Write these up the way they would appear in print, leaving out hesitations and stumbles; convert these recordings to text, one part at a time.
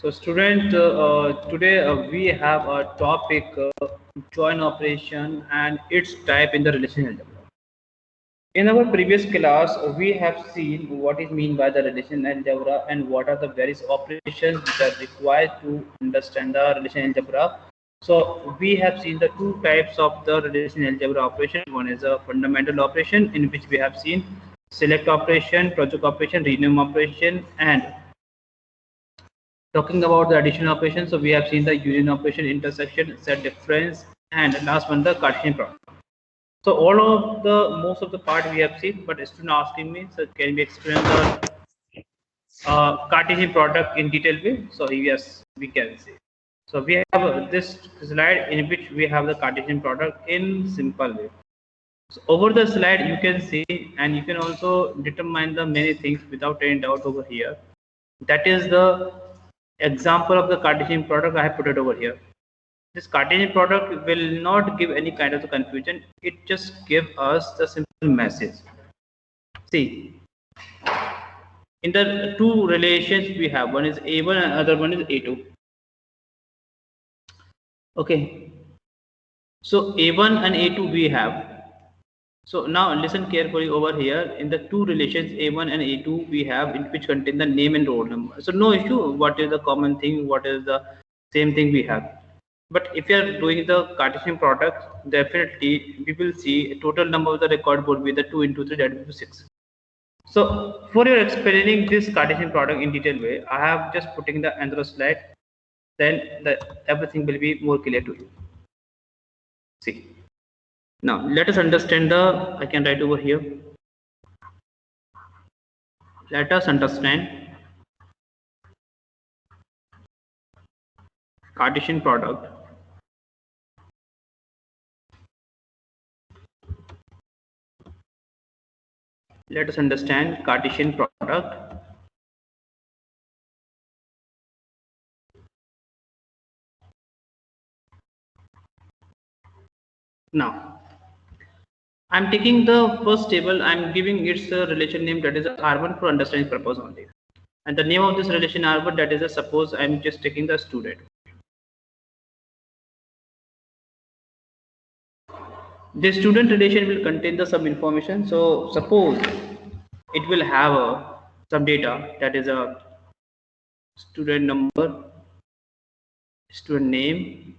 So student, today we have a topic join operation and its type in the relational algebra. In our previous class, we have seen what is mean by the relational algebra and what are the various operations which are required to understand the relational algebra. So we have seen the two types of the relational algebra operation. One is a fundamental operation in which we have seen select operation, project operation, rename operation, and talking about the addition operation, so we have seen the union operation, intersection, set difference, and last one the Cartesian product. So all of the most of the part we have seen, but student asking me, so can we explain the Cartesian product in detail way? So yes, we can see. So we have this slide in which we have the Cartesian product in simple way. So over the slide you can see, and you can also determine the many things without any doubt over here. That is the example of the Cartesian product. I have put it over here. This Cartesian product will not give any kind of the confusion. It just gives us the simple message. See, in the two relations we have, one is A1 and other one is A2. Okay. So A1 and A2 we have. So now listen carefully over here. In the two relations A1 and A2 we have, in which contain the name and roll number. So no issue what is the common thing, what is the same thing we have. But if you are doing the Cartesian product, definitely we will see total number of the record would be the 2 into 3, that will be 6. So for your explaining this Cartesian product in detail way, I have just putting the another slide, then everything will be more clear to you. See. Now let us understand the, I can write over here. Let us understand Cartesian product. Let us understand Cartesian product. Now, I'm taking the first table. I'm giving its relation name, that is R1 for understanding purpose only. And the name of this relation R1, that is suppose I'm just taking the student. The student relation will contain the some information. So suppose it will have some data, that is a student number, student name,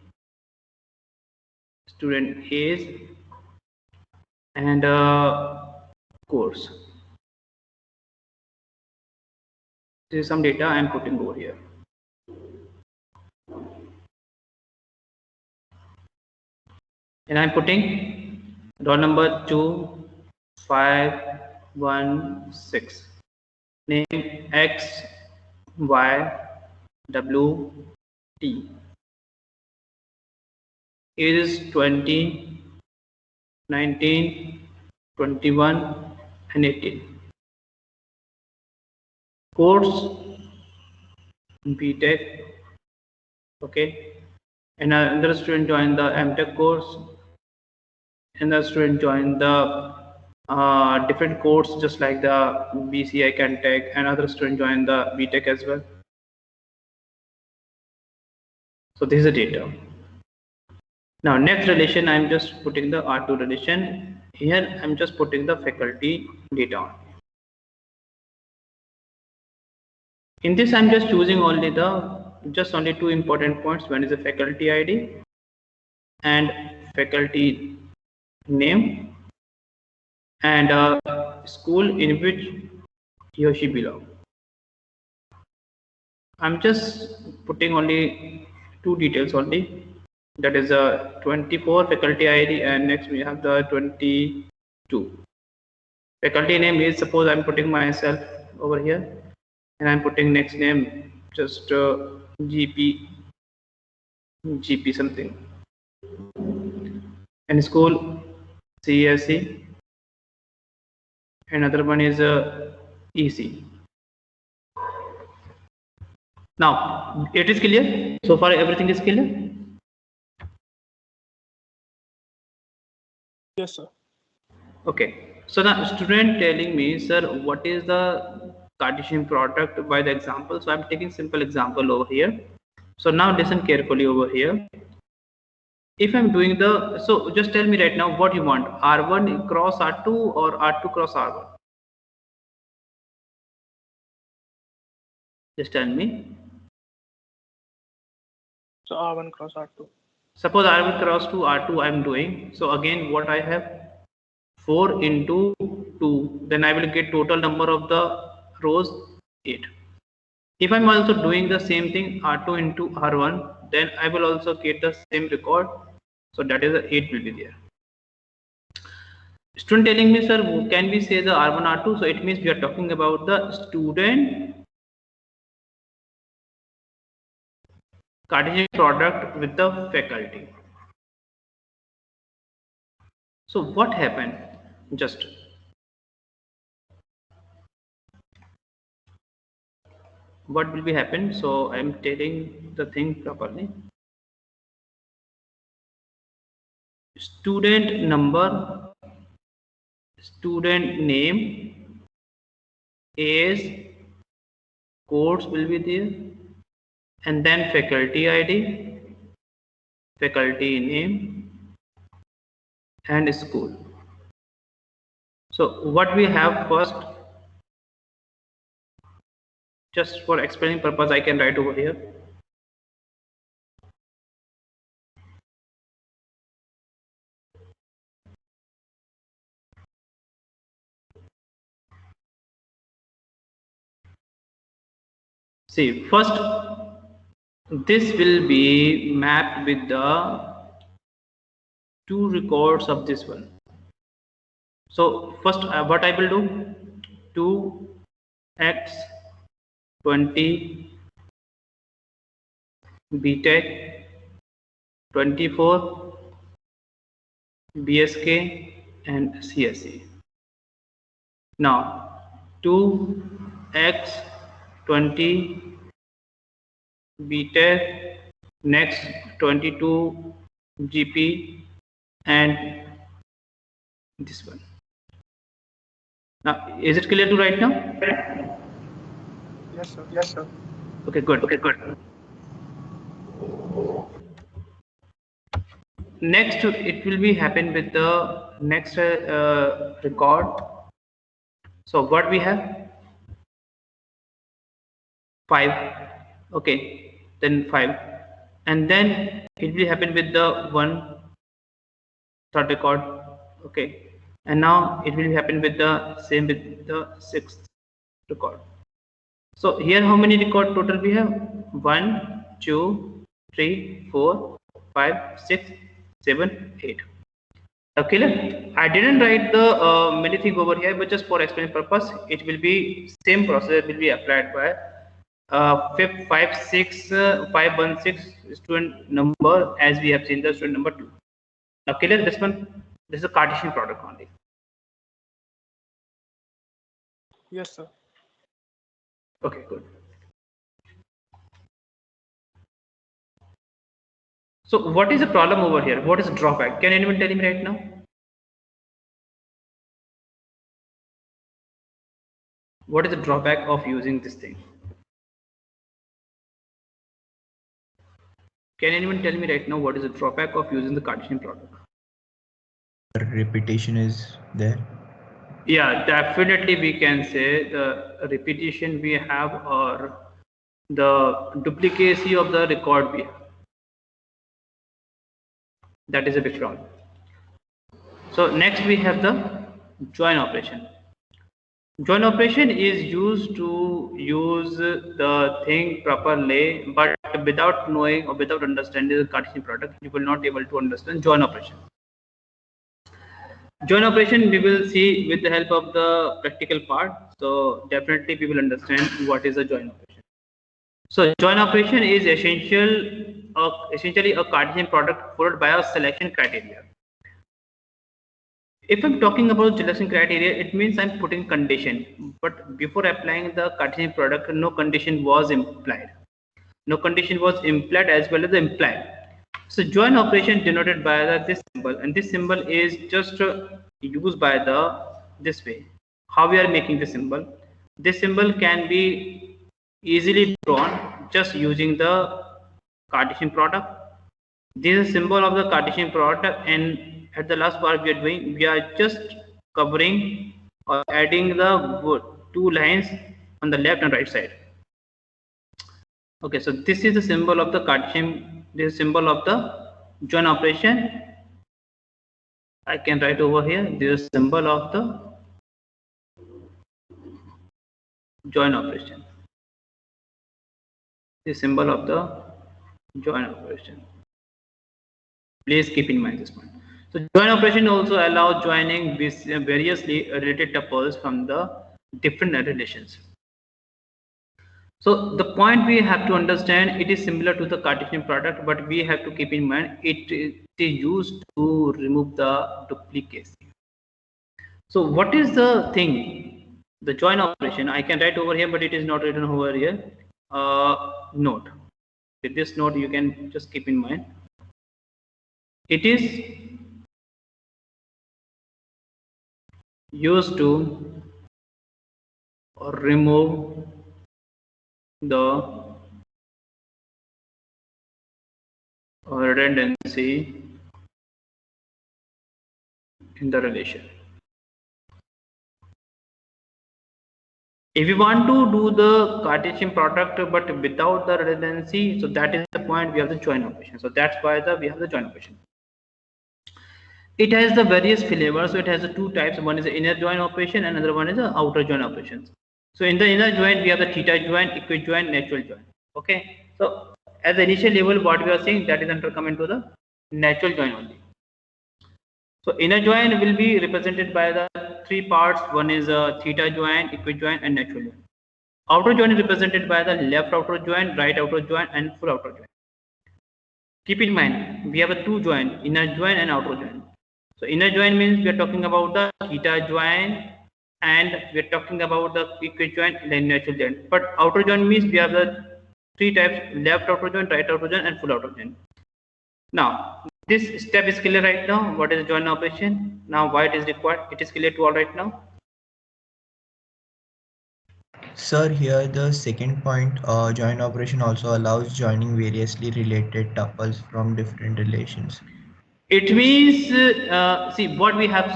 student age, and course. This is some data I am putting over here. And I'm putting roll number 2516, name X, Y, W, T. Age is 20, 19, 21, and 18. Course BTech, okay. And another student joined the MTech course. Another student joined the different course, just like the BCI can take, and other student joined the BTech as well. So this is the data. Now next relation, I'm just putting the R2 relation. Here I'm just putting the faculty data on. In this I'm just choosing only only two important points. One is the faculty ID and faculty name, and school in which he or she belongs. I'm just putting only two details only, that is a 24 faculty ID, and next we have the 22. Faculty name is, suppose I'm putting myself over here, and I'm putting next name just GP something, and school CSE, another one is EC. Now it is clear so far, everything is clear? Yes, sir. Okay, so the student telling me, sir, what is the Cartesian product by the example. So I'm taking simple example over here. So now listen carefully over here. If I'm doing the, so just tell me right now what you want, R1 cross R2 or R2 cross R1? Just tell me. So R1 cross R2. Suppose R1 cross to R2 I'm doing. So again what I have, 4 into 2, then I will get total number of the rows 8. If I'm also doing the same thing R2 into R1, then I will also get the same record. So that is the 8 will be there. Student telling me, sir, can we say the R1 R2? So it means we are talking about the student Cartesian product with the faculty. So what happened? Just what will be happen? So I am telling the thing properly. Student number, student name, age, codes will be there, and then faculty ID, faculty name, and school. So what we have first, just for explaining purpose, I can write over here. See, first this will be mapped with the 2 records of this one. So first what I will do, 2x 20 BTech 24 BSK and CSE. Now 2x 20 BTech, next 22 GP and this one. Now is it clear to right now? Yes, sir. Yes, sir. Okay, good. Okay, good. Next, it will be happen with the next record. So what we have? 5. Okay, then 5, and then it will happen with the 1 third record. Okay, and now it will happen with the same with the 6th record. So here how many record total we have? 1, 2, 3, 4, 5, 6, 7, 8. Okay, I didn't write the many thing over here, but just for explaining purpose, it will be same process will be applied by 516 student number as we have seen the student number 2. Now clear this one? This is a Cartesian product only. Yes, sir. Okay, good. So what is the problem over here? What is the drawback? Can anyone tell me right now? What is the drawback of using this thing? Can anyone tell me right now what is the drawback of using the Cartesian product? Repetition is there. Yeah, definitely we can say the repetition we have or the duplicacy of the record we have. That is a big problem. So next we have the join operation. Join operation is used to use the thing properly, but without knowing or without understanding the Cartesian product, you will not be able to understand join operation. Join operation we will see with the help of the practical part. So definitely we will understand what is a join operation. So join operation is essentially a Cartesian product followed by a selection criteria. If I'm talking about selection criteria, it means I'm putting condition, but before applying the Cartesian product, no condition was implied. No condition was implied as well as implied. So join operation denoted by this symbol, and this symbol is just used by this way. How we are making the symbol? This symbol can be easily drawn just using the Cartesian product. This is a symbol of the Cartesian product, and at the last part we are just covering or adding the two lines on the left and right side. Okay, so this is the symbol of the Cartesian, this is symbol of the join operation. I can write over here, this is symbol of the join operation. This symbol of the join operation. Please keep in mind this point. So join operation also allows joining variously related tuples from the different relations. So the point we have to understand, it is similar to the Cartesian product, but we have to keep in mind it is used to remove the duplicacy. So what is the thing? The join operation, I can write over here, but it is not written over here. Note. With this note, you can just keep in mind. It is used to remove the redundancy in the relation. If you want to do the Cartesian product but without the redundancy, so that is the point we have the join operation. So that's why we have the join operation. It has the various flavors. So it has the two types. One is the inner join operation, and another one is the outer join operations. So in the inner join, we have the theta join, equijoin, natural join. Okay. So at the initial level, what we are saying, that is under come into the natural join only. So inner join will be represented by the three parts. One is a theta join, equijoin, and natural join. Outer join is represented by the left outer join, right outer join, and full outer join. Keep in mind, we have a two join, inner join and outer join. So inner join means we are talking about the theta join, and we are talking about the equijoin and the natural join. But outer join means we have the three types: left outer join, right outer join, and full outer join. Now, this step is clear right now. What is the join operation? Now, why it is required? It is clear to all right now. Sir, here the second point, join operation also allows joining variously related tuples from different relations. It means, see what we have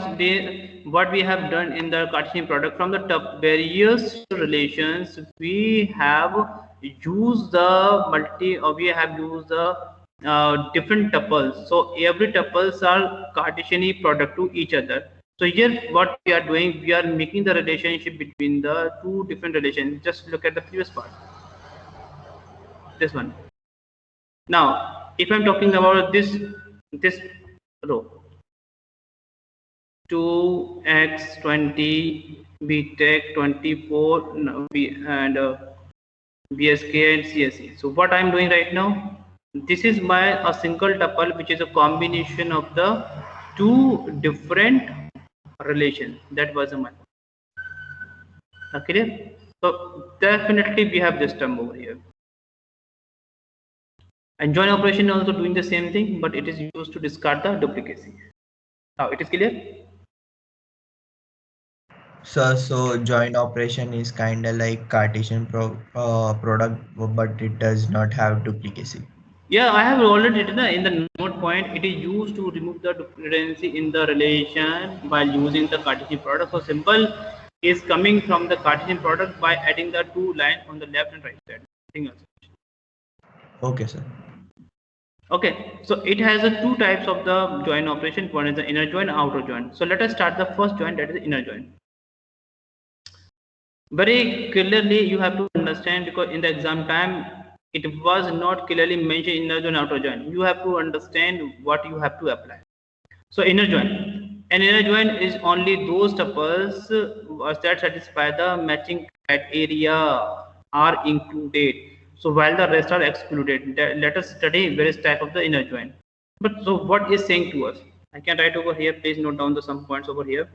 done in the Cartesian product from the various relations. We have used the we have used the different tuples. So every tuples are Cartesian product to each other. So here, what we are doing, we are making the relationship between the two different relations. Just look at the previous part. This one. Now, if I'm talking about this row. 2x 20 we take 24 and bsk and csc. So what I'm doing right now, this is my a single tuple which is a combination of the two different relations. That was my okay. So definitely we have this term over here, and join operation also doing the same thing, but it is used to discard the duplicacy. Now it is clear. So join operation is kind of like Cartesian product, but it does not have duplicacy. Yeah, I have already written in the note point. It is used to remove the dependency in the relation while using the Cartesian product. So symbol is coming from the Cartesian product by adding the two lines on the left and right side. Nothing else. Okay, sir. Okay, so it has two types of the join operation. One is the inner join, outer join. So let us start the first join, that is the inner join. Very clearly you have to understand, because in the exam time it was not clearly mentioned inner join, outer join. You have to understand what you have to apply. So inner join. An inner join is only those tuples that satisfy the matching criteria are included. So while the rest are excluded. Let us study various type of the inner join. But so what is saying to us? I can write over here. Please note down the some points over here.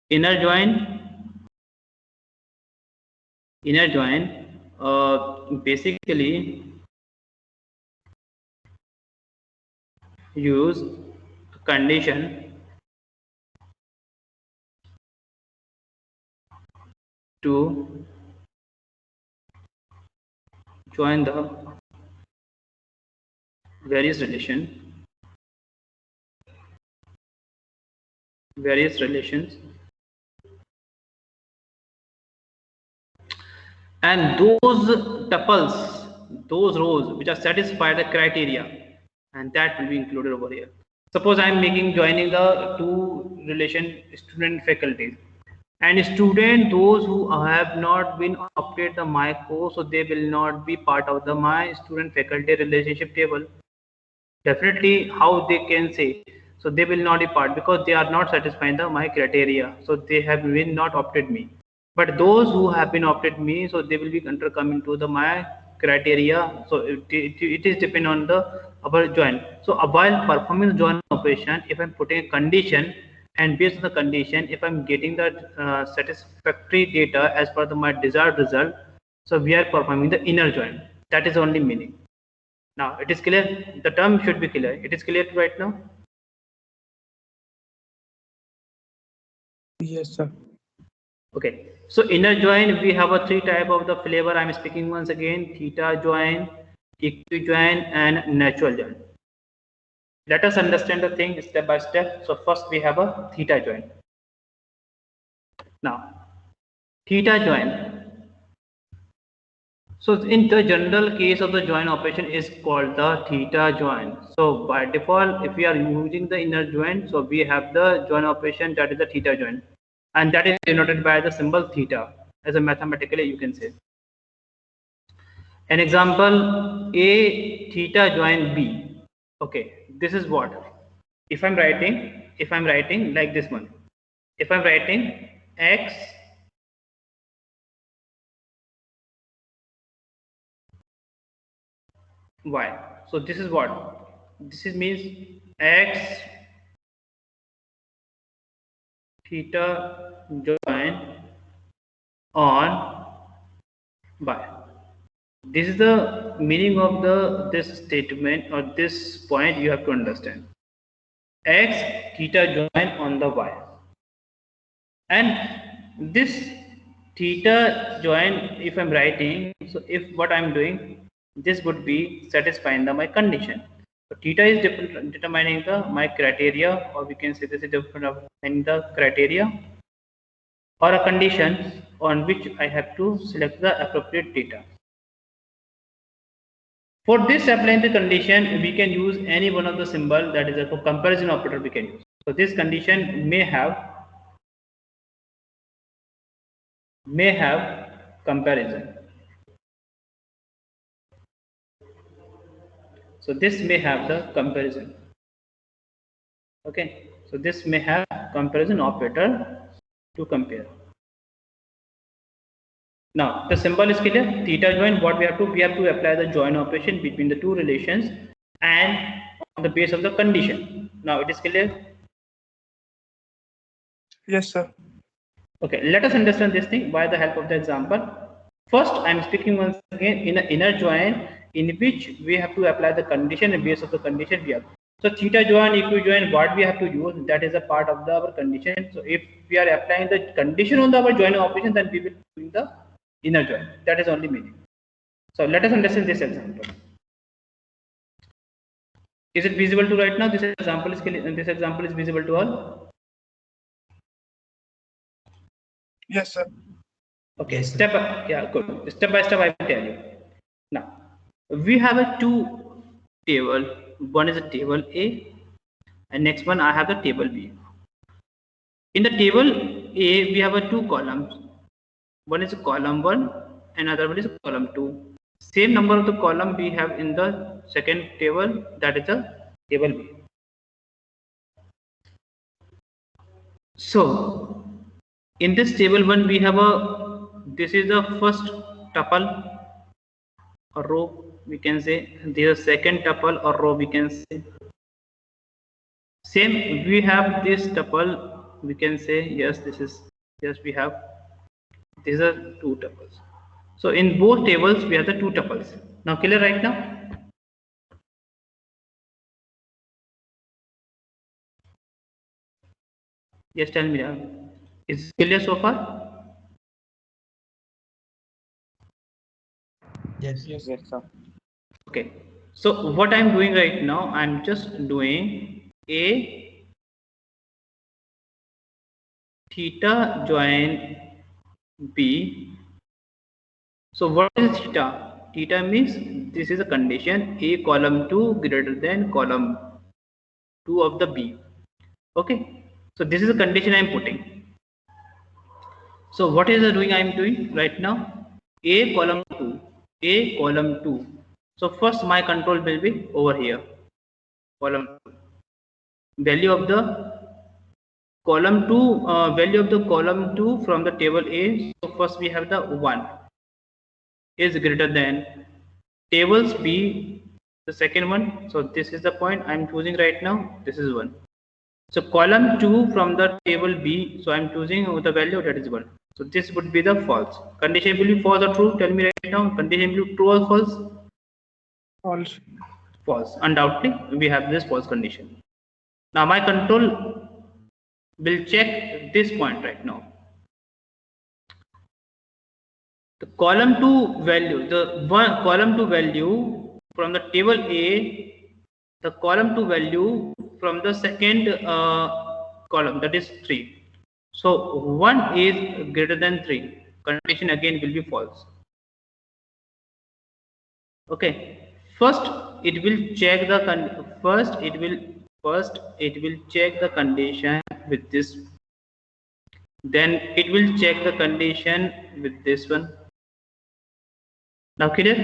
Inner join. Inner join basically use condition to join the various relations, and those tuples, those rows which are satisfy the criteria, and that will be included over here. Suppose I am making joining the two relation student faculties, and student those who have not been opted the my course, so they will not be part of the my student faculty relationship table. Definitely, how they can say, so they will not be part because they are not satisfying the my criteria, so they have been not opted me. But those who have been opted me, so they will be under coming to the my criteria. So it is depend on the our join. So while performing the join operation, if I'm putting a condition, and based on the condition, if I'm getting the satisfactory data as per the my desired result, so we are performing the inner join. That is only meaning. Now it is clear. The term should be clear. It is clear right now. Yes, sir. Okay. So inner join, we have a three type of the flavor. I'm speaking once again: theta join, equi join, and natural join. Let us understand the thing step by step. So first we have a theta join. Now theta join. So in the general case of the join operation is called the theta join. So by default, if we are using the inner join, so we have the join operation, that is the theta join, and that is denoted by the symbol theta, as a mathematically you can say. An example: A theta join B. Okay, this is what. If I'm writing like this one, if I'm writing x y, so this is what. This is means x theta join on y. This is the meaning of the this statement, or this point you have to understand. X theta join on the y, and this theta join, if I'm writing, so if what I'm doing, this would be satisfying the my condition. So theta is determining the my criteria, or we can say this is determining the criteria or a condition on which I have to select the appropriate data. For this applying the condition, we can use any one of the symbol, that is a comparison operator we can use. So this condition may have comparison. So this may have the comparison. Okay. So this may have comparison operator to compare. Now the symbol is clear. Theta join. What we have to apply the join operation between the two relations and on the base of the condition. Now it is clear. Yes, sir. Okay, let us understand this thing by the help of the example. First, I am speaking once again in an inner join, in which we have to apply the condition, and base of the condition we have. So theta join, equi join, what we have to use, that is a part of our condition. So if we are applying the condition on our join operation, then we will be doing the inner join. That is only meaning. So let us understand this example. Is it visible to right now? This example is visible to all. Yes, sir. Okay, Yes, sir. yeah, good. Step by step, I will tell you. Now, we have a two table. One is a table A, and next one I have the table B. In the table A, we have a two columns. One is column one, and another one is column two. Same number of the column we have in the second table, that is the table B. So, in this table one, we have this is the first tuple or row, we can say. This is second tuple or row, we can say. Same, we have this tuple, we can say. Yes, this is, yes, we have, these are two tuples. So in both tables we have the two tuples. Now clear right now? Yes, tell me now. Is it clear so far? Yes. Yes, sir. Okay. So what I'm doing right now, I'm just doing a theta join B. So what is theta? Theta means this is a condition A column 2 greater than column 2 of the B. Okay. So this is a condition I am putting. So what is the doing I am doing right now? A column 2. A column 2. So first my control will be over here. Column 2. Value of the column 2, value of the column 2 from the table A. So first we have the 1 is greater than tables B, the second one. So this is the point I'm choosing right now. This is 1. So column 2 from the table B. So I'm choosing the value that is 1. So this would be the false. Condition will be false or true? Tell me right now. Condition will be true or false? False. False. Undoubtedly, we have this false condition. Now my control will check this point right now. The column 2 value, the one column 2 value from the table A, the column 2 value from the second column, that is 3. So 1 is greater than 3. Condition again will be false. Okay. First it will check the first it will check the condition with this, then it will check the condition with this one. Now clear?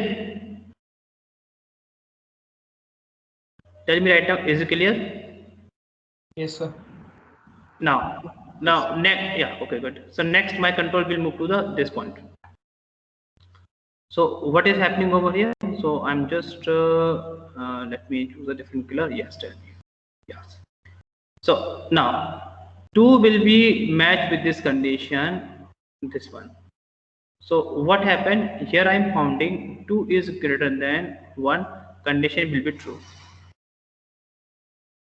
Tell me right now, is it clear? Yes, sir. Now next, yeah, okay, good. So next my control will move to this point. So what is happening over here? So I'm just let me choose a different color. Yes, tell me. Yes. So now 2 will be matched with this condition, this one. So what happened here? I am founding 2 is greater than 1. Condition will be true.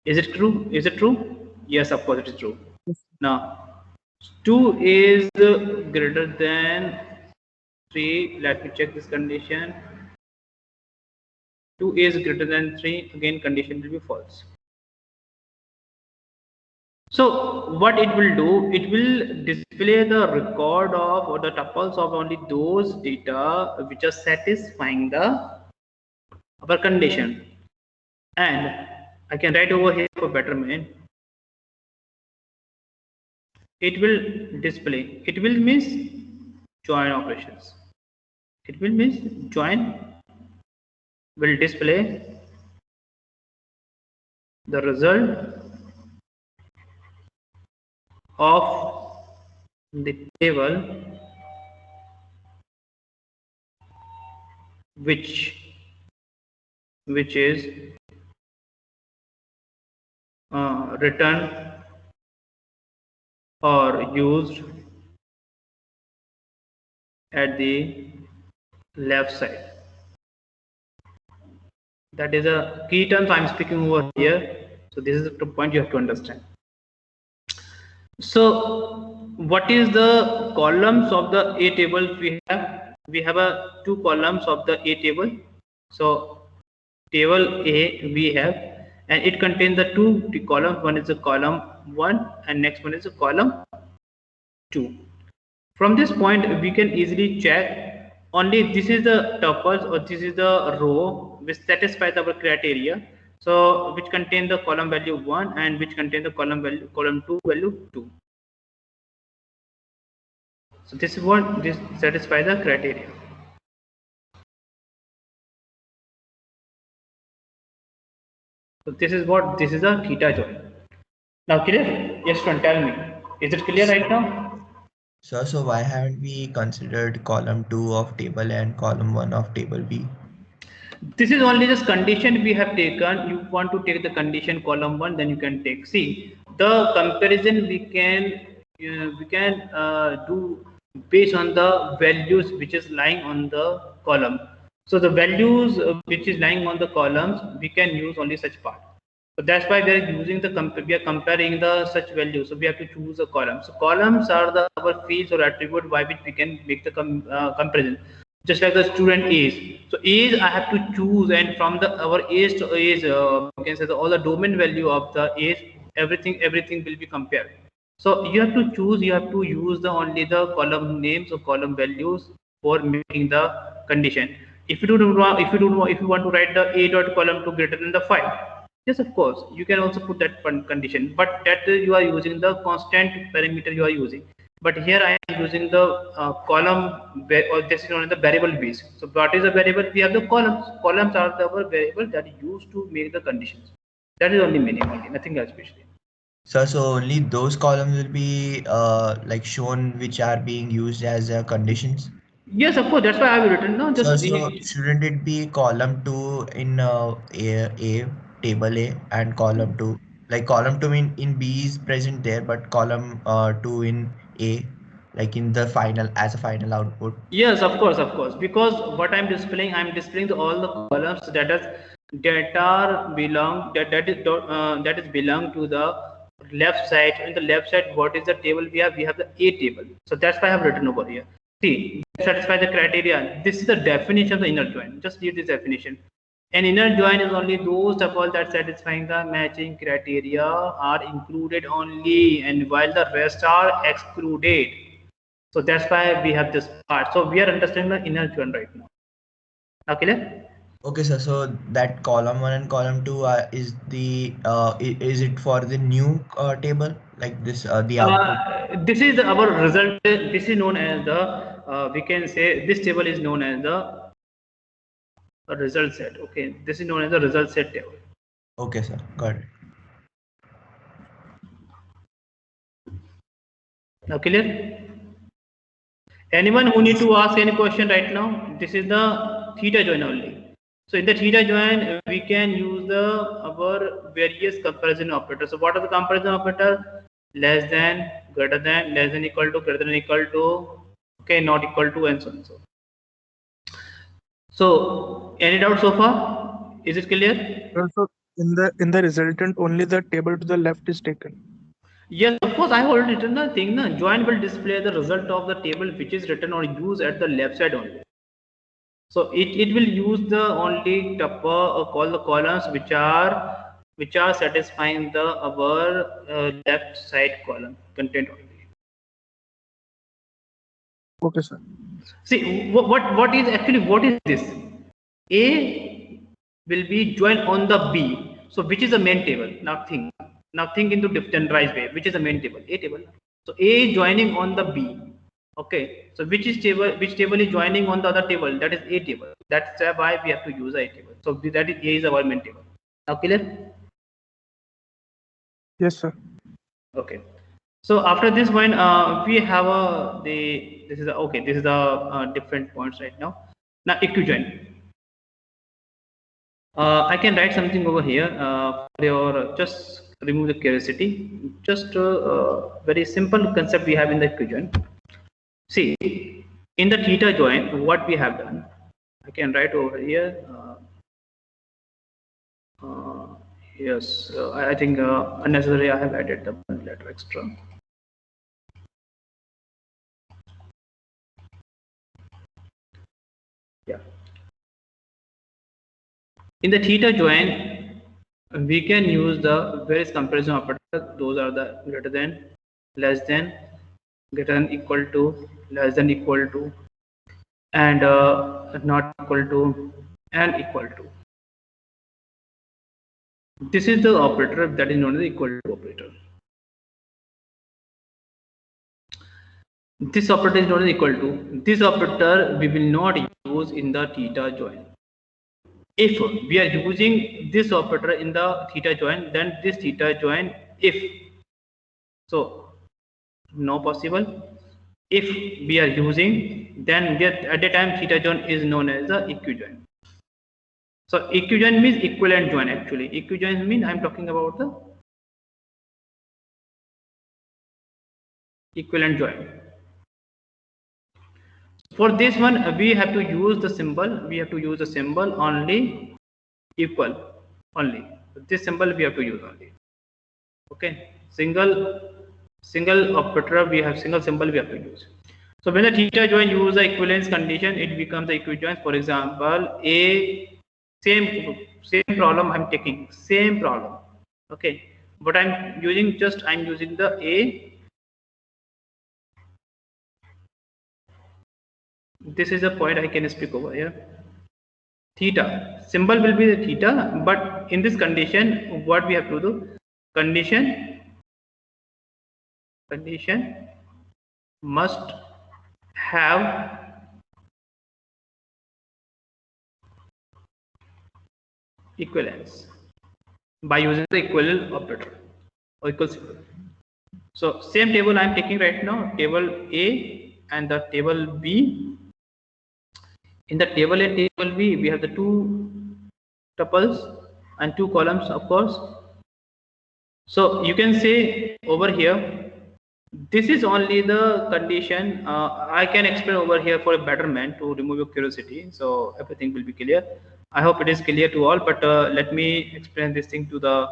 Is it true? Is it true? Yes, of course it is true. Now 2 is greater than 3. Let me check this condition. 2 is greater than 3. Again condition will be false. So what it will do, it will display the record of or the tuples of only those data which are satisfying the our condition. And I can write over here for betterment. It will display, it will miss join operations. It will miss join will display the result of the table which is written or used at the left side. That is a key terms I'm speaking over here. So this is the point you have to understand. So what is the columns of the A table we have? We have a 2 columns of the A table. So table A we have, and it contains the 2 columns. One is a column 1 and next one is a column 2. From this point we can easily check only this is the tuples or this is the row which satisfies our criteria. So which contain the column value 1 and which contain the column 2 value 2. So this is what this satisfies the criteria. So this is a theta join. Now clear? Yes, friend, tell me. Is it clear right now? So why haven't we considered column 2 of table and column 1 of table B? This is only just condition we have taken. You want to take the condition column 1, then you can take. See, the comparison we can do based on the values which is lying on the column. So the values which is lying on the columns, we can use only such part. So that's why we are using we are comparing the such values. So we have to choose a column. So columns are the our fields or attribute by which we can make the comparison. just like the student age. So age I have to choose, and from the our age to age, you can say all the domain value of the age, everything will be compared. So you have to choose, you have to use the only the column names or column values for making the condition. If you don't want, if you want to write the a dot column to greater than the 5, yes, of course, you can also put that condition, but that you are using the constant parameter you are using. But here I am using the column, or this is known as the variable base. So what is a variable? We have the columns. Columns are the our variable that is used to make the conditions. That is only meaning, only nothing else especially. So only those columns will be like shown which are being used as conditions. Yes, of course. That's why I have written no. Just So shouldn't it be column two in A table A and column two, like column two in B is present there, but column two in A, like in the final as a final output. yes, of course. Because what I'm displaying all the columns that are belong that is belong to the left side. And the left side, what is the table we have? We have the A table. So that's why I have written over here. See, satisfy the criteria. This is the definition of the inner join. Just read this definition. An inner join is only those tuples that satisfying the matching criteria are included only, and while the rest are excluded. So that's why we have this part. So we are understanding the inner join right now. Now clear? Okay, sir. So that column one and column two is the is it for the new table like this the output? This is our result. This is known as the we can say this table is known as the result set. Okay, this is known as the result set table. Okay, sir. Got it. Now clear? Anyone who need to ask any question right now? This is the theta join only. So in the theta join, we can use the our various comparison operators. So what are the comparison operator? Less than, greater than, less than equal to, greater than equal to, okay, not equal to, and so on. So any doubt so far? Is it clear? Also, in the resultant, only the table to the left is taken. Yes, of course. I have already written the thing. Na? Join will display the result of the table which is written or used at the left side only. So it will use the only tuple or call the columns which are satisfying the our left side column content only. Okay, sir. See what is actually what is this? A will be joined on the B. So which is the main table? Now think into different way. Which is the main table? A table. So A is joining on the B. Okay. So which table is joining on the other table? That is A table. That's why we have to use A table. So that is A is our main table. Now clear? Yes, sir. Okay. So after this one, we have this is the different points right now. Now equijoin. I can write something over here for your just remove the curiosity. Just very simple concept we have in the equijoin. See, in the theta join, what we have done, I can write over here. Yes, I think unnecessary. I have added the one letter extra. Yeah. In the theta join, we can use the various comparison operators. Those are the greater than, less than, greater than equal to, less than equal to, and not equal to, and equal to. This is the operator that is known as the equal to operator. This operator is known as equal to. This operator we will not use in the theta join. If we are using this operator in the theta join, then this theta join, if so, no possible. If we are using, then at the time theta join is known as the equijoin. So equijoin means equivalent join actually. Equijoin means I'm talking about the equivalent join. For this one, we have to use the symbol. We have to use the symbol only equal only. This symbol we have to use only. Okay, single operator we have single symbol we have to use. So when the theta join use the equivalence condition, it becomes the equijoin. For example, a same problem I'm taking, same problem. Okay, but I'm using the a. This is a point I can speak over here. Theta symbol will be the theta, but in this condition, what we have to do? Condition must have equivalence by using the equivalent operator or equal symbol. So same table I am taking right now, table A and the table B. In the table A, table B, we have the two tuples and two columns, of course. So you can say over here, this is only the condition. I can explain over here for a betterment to remove your curiosity. So everything will be clear. I hope it is clear to all, but let me explain this thing to the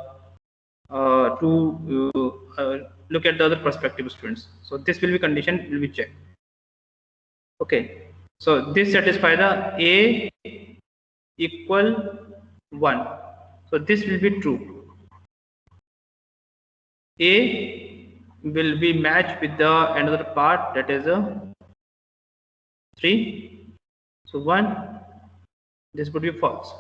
look at the other perspective students. So this will be condition will be checked. Okay, so this satisfy the a equal 1. So this will be true. A will be matched with the another part, that is a 3. So 1, this would be false.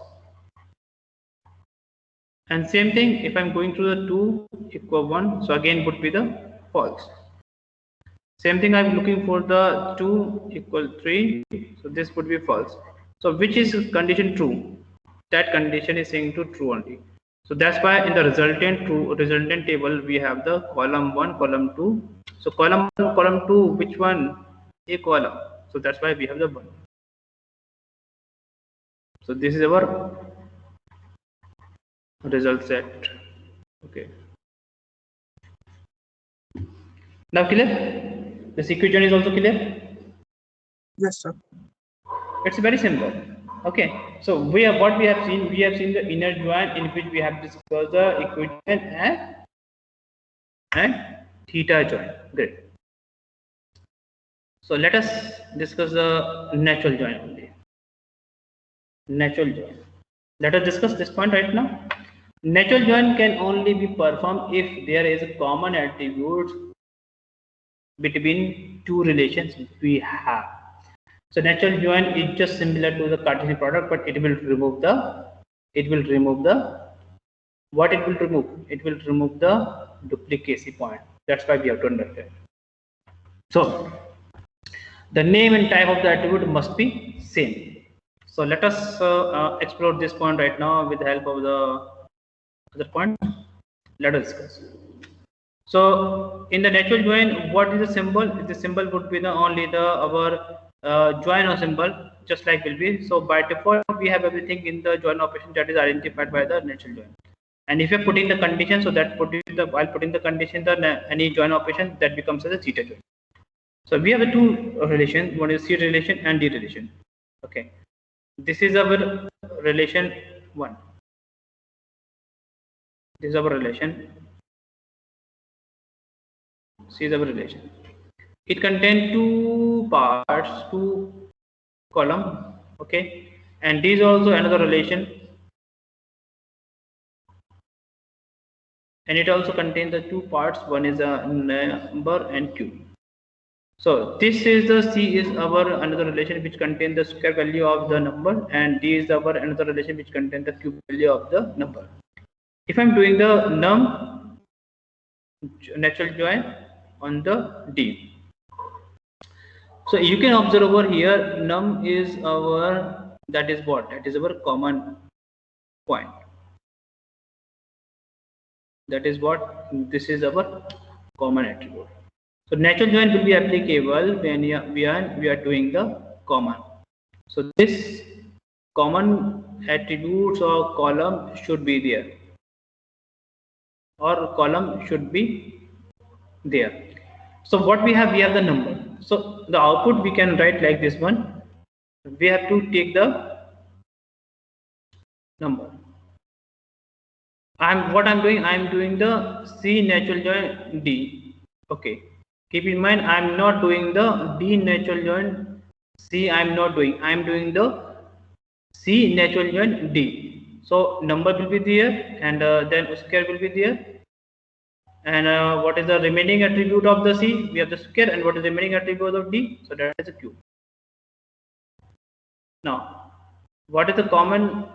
And same thing, if I'm going to the 2 equal 1, so again would be the false. Same thing, I'm looking for the 2 equal 3, so this would be false. So which is condition true? That condition is saying to true only. So that's why in the resultant table we have the column 1, column 2. So column 1, column 2, which one? A column. So that's why we have the 1. So this is our result set. Okay. Now clear? The equation is also clear? Yes, sir. It's very simple. Okay, so we have what we have seen. We have seen the inner join in which we have discussed the equation and theta join. Great. So let us discuss the natural join only. Natural join. Let us discuss this point right now. Natural join can only be performed if there is a common attribute between two relations we have. So natural join is just similar to the Cartesian product, but it will remove the what it will remove? It will remove the duplicacy point. That's why we have to understand. So the name and type of the attribute must be same. So let us explore this point right now with the help of the other point. Let us discuss. So in the natural join, what is the symbol? The symbol would be the only the our join or symbol, just like will be. So by default, we have everything in the join operation that is identified by the natural join. And if you put in the condition, so that put in the while putting the condition, the any join operation that becomes as a theta join. So we have a two relation. One is C relation and D relation. Okay, this is our relation 1. This is our relation. C is our relation. It contains two parts, two column. Okay, and this is also another relation, and it also contains the two parts. One is a number and Q. So this is the C is our another relation which contains the square value of the number, and D is our another relation which contains the cube value of the number. If I'm doing the num natural join on the D, so you can observe over here num is our, that is what? That is our common point. That is what? This is our common attribute. So natural join will be applicable when we are doing the common. So this common attributes or column should be there, or column should be there. So what we have the number. So the output we can write like this one. We have to take the number. I'm doing the C natural join D. Okay. Keep in mind, I'm not doing the D natural join C. I'm doing the C natural join D. So number will be there, and then square will be there. And what is the remaining attribute of the C? We have the square, and what is the remaining attribute of D? So that is a cube. Now, what is the common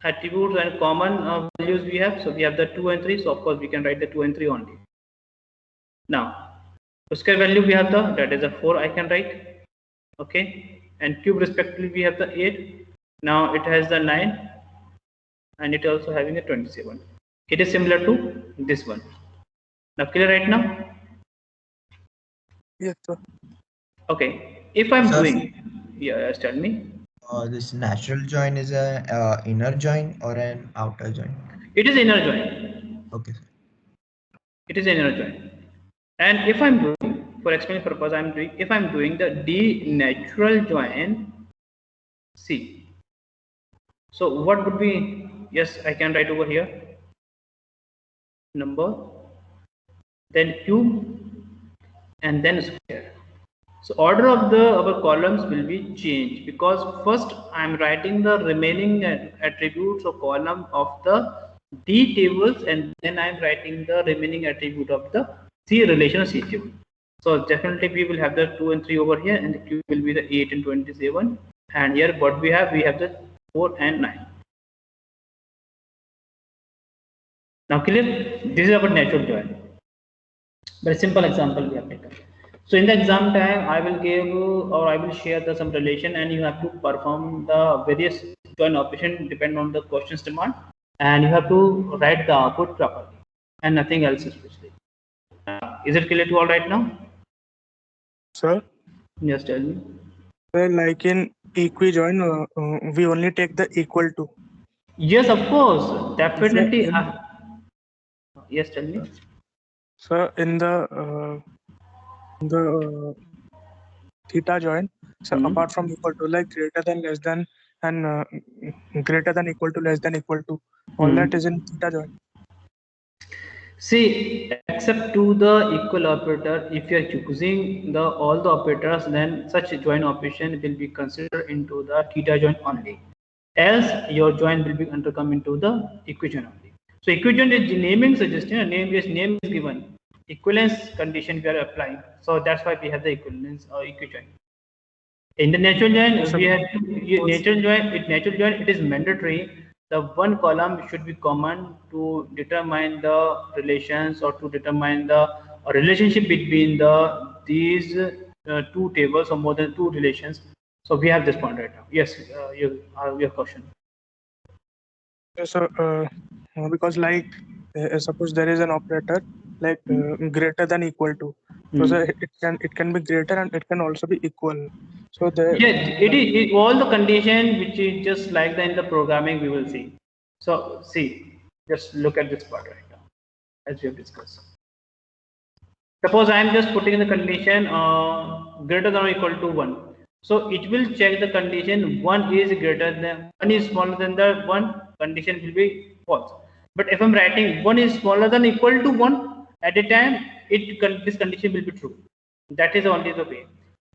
attributes and common values we have? So we have the 2 and 3. So of course we can write the 2 and 3 only. Now, square value we have that is a 4 I can write. Okay, and cube respectively we have the 8. Now it has the 9, and it also having a 27. It is similar to this one. Now clear right now? Yes, sir. Okay, if I'm Sir, doing, yes, tell me. this natural join is a inner join or an outer join? It is inner join. Okay, sir. It is inner join. And if I'm doing, for explaining purpose, if I'm doing the D natural join C. So what would be, yes, I can write over here number, then cube, and then square. So order of the our columns will be changed, because first I am writing the remaining attributes of column of the D tables, and then I am writing the remaining attribute of the C relational C table. So definitely we will have the 2 and 3 over here, and the cube will be the 8 and 27. And here what we have the 4 and 9. Now clear? This is our natural join. Very simple example we have taken. So in the exam time, I will give or I will share some relation, and you have to perform the various join operation depend on the question's demand, and you have to write the output properly and nothing else especially. Is it clear to all right now? Sir, Yes, tell me. like in equi-join, we only take the equal to. Yes, of course, definitely. In, Yes, tell me. sir, in the theta join, so apart from equal to, like greater than, less than, and greater than equal to, less than equal to, all that is in theta join. See, except to the equal operator, if you are choosing the all the operators, then such a join operation will be considered into the theta join only. Else, your join will be undercome into the equijoin only. So equijoin is the naming suggestion. A name is given. Equivalence condition we are applying. So that's why we have the equivalence or equijoin. In the natural join, we have natural join. It is mandatory. The one column should be common to determine the relations or to determine the relationship between these two tables or more than two relations. So we have this point right now. Yes, your question. So because like suppose there is an operator like greater than equal to, so it can be greater and it can also be equal. So the All the condition which is just like in the programming we will see. So see, just look at this part right now as we have discussed. Suppose I am just putting in the condition greater than or equal to 1. So it will check the condition 1 is greater than 1 is smaller than the 1, condition will be false. But if I'm writing 1 is smaller than equal to 1 at a time, this condition will be true. That is only the way.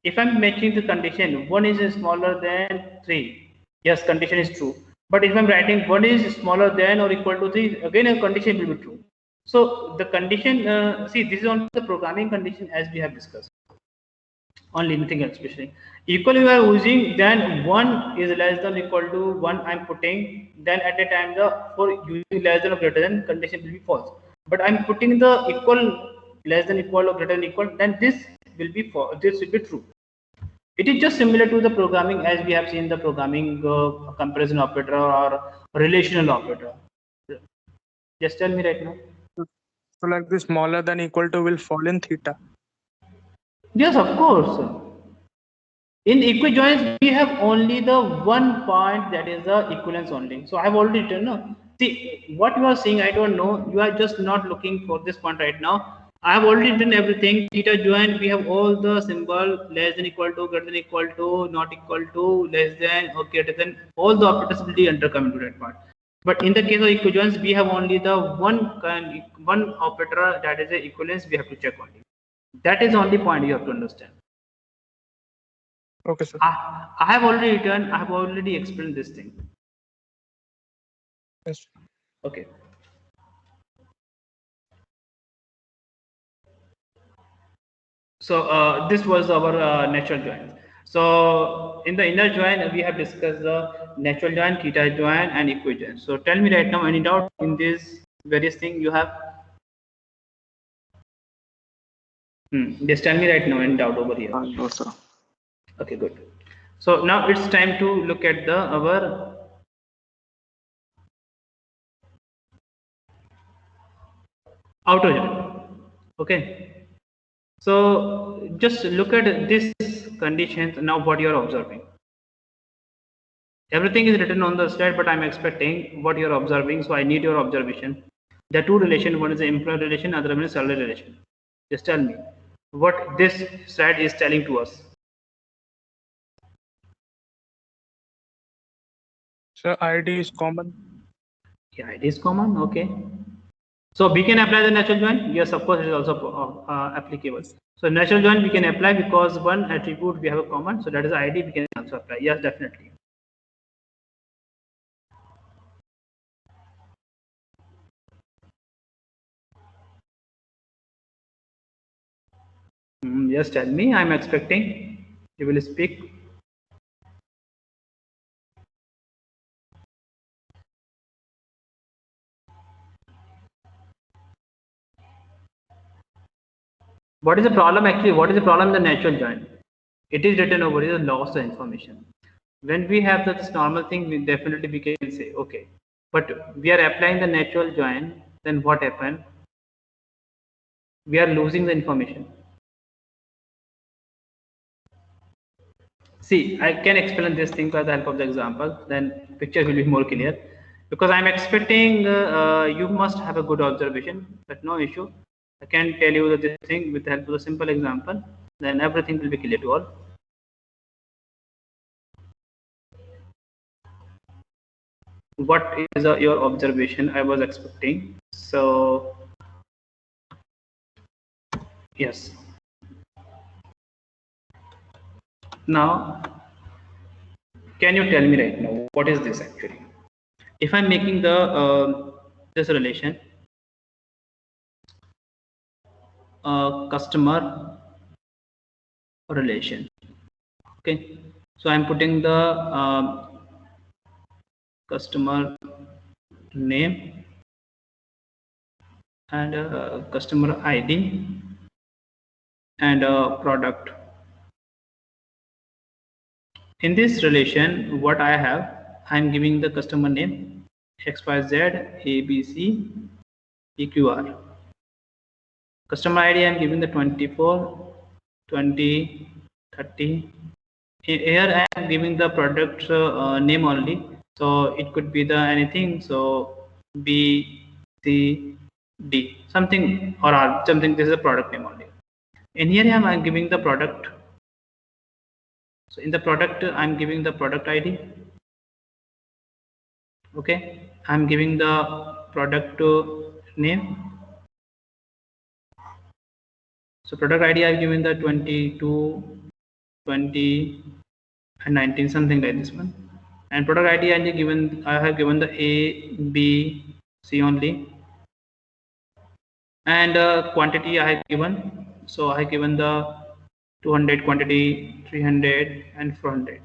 If I'm matching the condition 1 is smaller than 3, yes, condition is true. But if I'm writing 1 is smaller than or equal to 3, again a condition will be true. So the condition, see, this is only the programming condition as we have discussed. Only nothing else especially. Equal we are using, then 1 is less than or equal to 1 I'm putting, then at a time for using less than or greater than condition will be false. But I'm putting the equal, less than equal or greater than equal, then this will be false, this will be true. It is just similar to the programming as we have seen the programming comparison operator or relational operator. Just tell me right now. so like the smaller than equal to will fall in theta. Yes, of course. In equijoins, we have only the one point that is the equivalence only. So I have already written. No? See, what you are seeing, I don't know. You are just not looking for this point right now. I have already written everything. Theta join, we have all the symbol less than equal to, greater than equal to, not equal to, less than, or greater than. All the operators will be undercome into that part. But in the case of equijoins, we have only the one operator that is the equivalence we have to check only. That is the only point you have to understand. Okay, sir. I have already written, I have already explained this thing. Yes. Okay. So this was our natural join. So in the inner join, we have discussed the natural join, theta join, and equijoin. So tell me right now, any doubt in this various thing you have? Just tell me right now, any doubt over here? No, sir. Okay, good. So now it's time to look at the our outer join. Okay. So just look at this conditions now. What you are observing. Everything is written on the slide, but I'm expecting what you're observing. So I need your observation. There are two relations. One is the employee relation, other one is salary relation. Just tell me what this slide is telling to us. So ID is common. Yeah, it is common. Okay. So we can apply the natural join. Yes, of course, it is also applicable. So natural join we can apply because one attribute we have a common. So that is ID. We can also apply. Yes, definitely. Yes, tell me. I'm expecting you will speak. What is the problem actually? What is the problem in the natural join? It is written over here, loss of information. When we have this normal thing, we definitely we can say, okay. But we are applying the natural join, then what happened? We are losing the information. See, I can explain this thing by the help of the example, then picture will be more clear. Because I'm expecting you must have a good observation, but no issue. I can tell you that this thing with the help of a simple example, then everything will be clear to all. What is your observation? I was expecting. So, yes. Now, can you tell me right now what is this actually? If I'm making the this relation, customer relation. Okay, so I'm putting the customer name and customer ID and product. In this relation, what I have, I'm giving the customer name XYZ ABC EQR. Customer ID, I'm giving the 24, 20, 30. Here I am giving the product name only. So it could be the anything. So B, C, D, something or R, something. This is a product name only. And here I am giving the product. So in the product, I'm giving the product ID. Okay, I'm giving the product name. So product ID I've given the 22, 20 and 19, something like this one. And product ID I have given the A, B, C only. And quantity I have given. So I have given the 200 quantity, 300 and 400.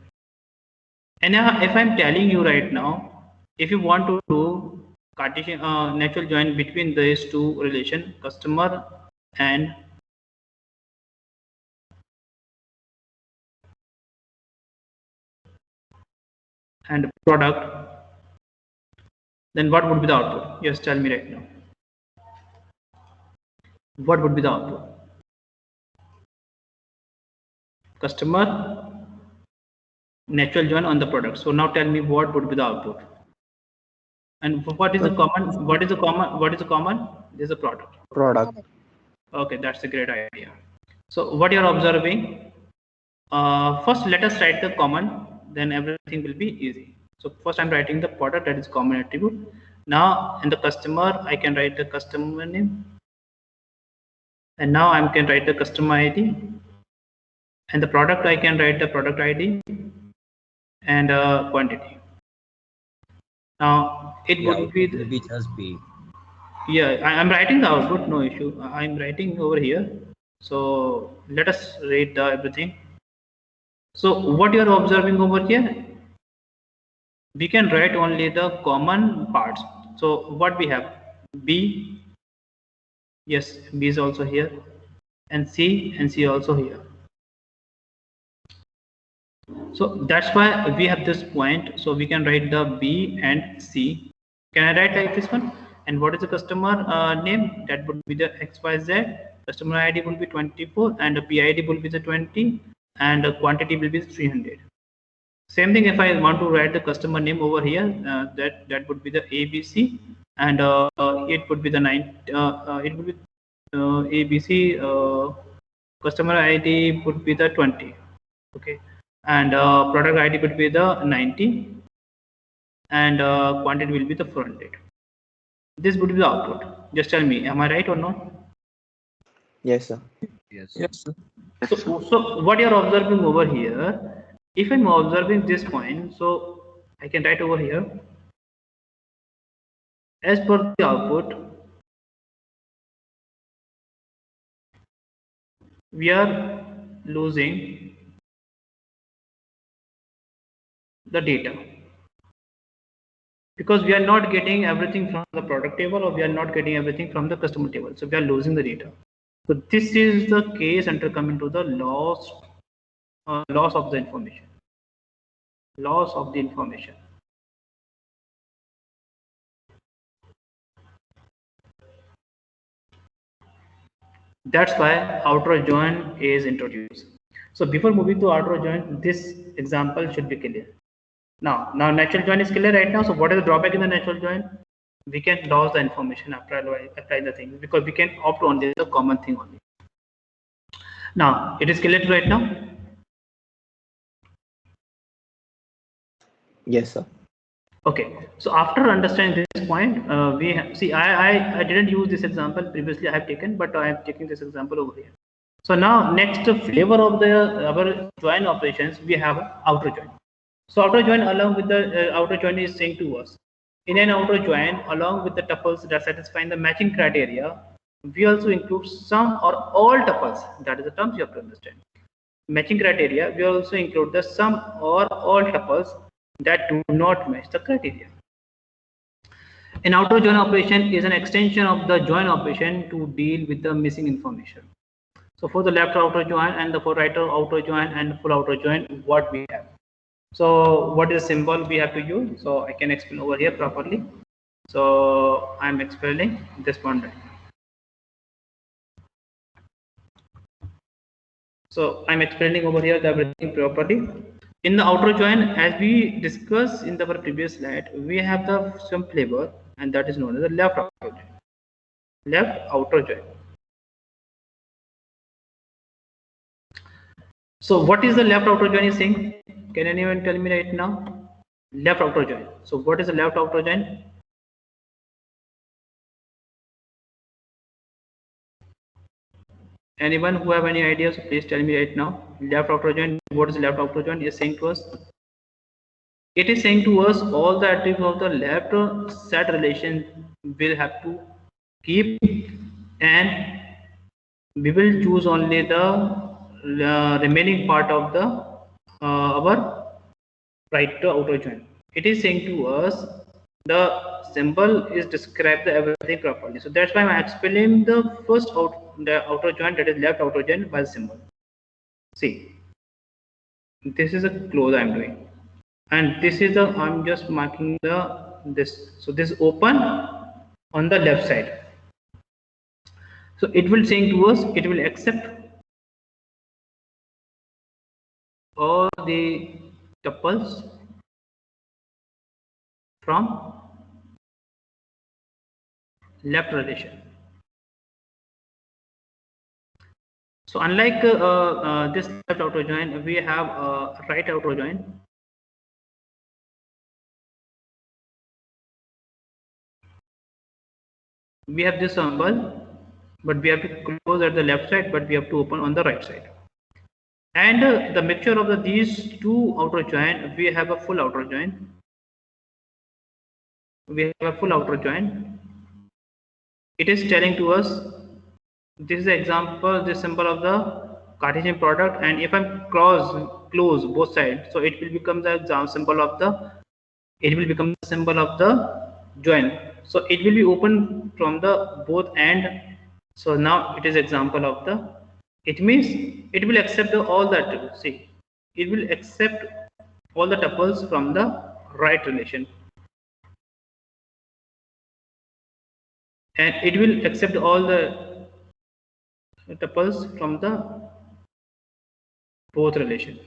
And if I'm telling you right now, if you want to do Cartesian natural join between these two relation, customer and product, then what would be the output? Yes, tell me right now. What would be the output? Customer natural join on the product. So now tell me what would be the output? And what is the common? What is the common? What is the common? This is a product. Product. Okay, that's a great idea. So what you're observing? First, let us write the common. Then everything will be easy. So first, I'm writing the product, that is common attribute. Now in the customer, I can write the customer name. And now I can write the customer ID, and the product I can write the product ID and quantity. Now it The would be output will be just B. yeah, I'm writing the output, no issue. I'm writing over here. So let us read everything. So what you are observing over here, we can write only the common parts. So what we have, B, yes, B is also here, and C also here. So that's why we have this point. So we can write the B and C. Can I write like this one? And what is the customer name? That would be the XYZ. Customer ID will be 24, and the PID will be the 20, and the quantity will be 300. Same thing if I want to write the customer name over here, that would be the ABC, and it would be the it would be ABC. Customer ID would be the 20. Okay, and product ID would be the 90, and quantity will be the 400. This would be the output. Just tell me, am I right or not? Yes, sir. Yes. Yes, sir. So what you're observing over here, if I'm observing this point, so I can write over here, as per the output, we are losing the data because we are not getting everything from the product table, or we are not getting everything from the customer table. So we are losing the data. So this is the case enter coming to the loss of the information. Loss of the information. That's why outer join is introduced. So before moving to outer join, this example should be clear. Now natural join is clear right now. So what is the drawback in the natural join? We can lose the information after applying the thing, because we can opt only the common thing only. Now it is clear right now. Yes, sir. Okay, so after understanding this point, see I didn't use this example previously. I have taken, but I am taking this example over here. So now next flavor of the our join operations, we have outer join. So outer join along with the outer join is saying to us, in an outer join along with the tuples that satisfying the matching criteria, we also include some or all tuples. That is the terms you have to understand. Matching criteria, we also include the sum or all tuples that do not match the criteria. An outer join operation is an extension of the join operation to deal with the missing information. So for the left outer join and the for right outer join and full outer join, what we have. So what is symbol we have to use? So I can explain over here properly. So I'm explaining this one right now. So I'm explaining over here the everything properly. In the outer join, as we discussed in the previous slide, we have the some flavor, and that is known as the left outer join. Left outer join. So what is the left outer join is saying? Can anyone tell me right now? Left outer join. So what is the left outer join? Anyone who have any ideas, please tell me right now. Left outer join. What is left outer join is saying to us? It is saying to us all the attributes of the left set relation will have to keep, and we will choose only the remaining part of the our right outer join. It is saying to us the symbol is describe the everything properly. So that's why I'm explaining the the outer join, that is left outer join, by the symbol. See, this is a close I'm doing, and this is the I'm just marking the this. So this open on the left side. So it will saying to us it will accept all the tuples from left relation. So unlike this left outer join, we have right outer join. We have this symbol. but we have to close at the left side, but we have to open on the right side. And the mixture of these two outer join, we have a full outer join. We have a full outer join. It is telling to us, this is the example, this symbol of the Cartesian product, and if I close both sides, so it will become the symbol of the, it will become the symbol of the join. So it will be open from the both end. So now it is example of the, it means it will accept all that, see, it will accept all the tuples from the right relation, and it will accept all the tuples from the both relations.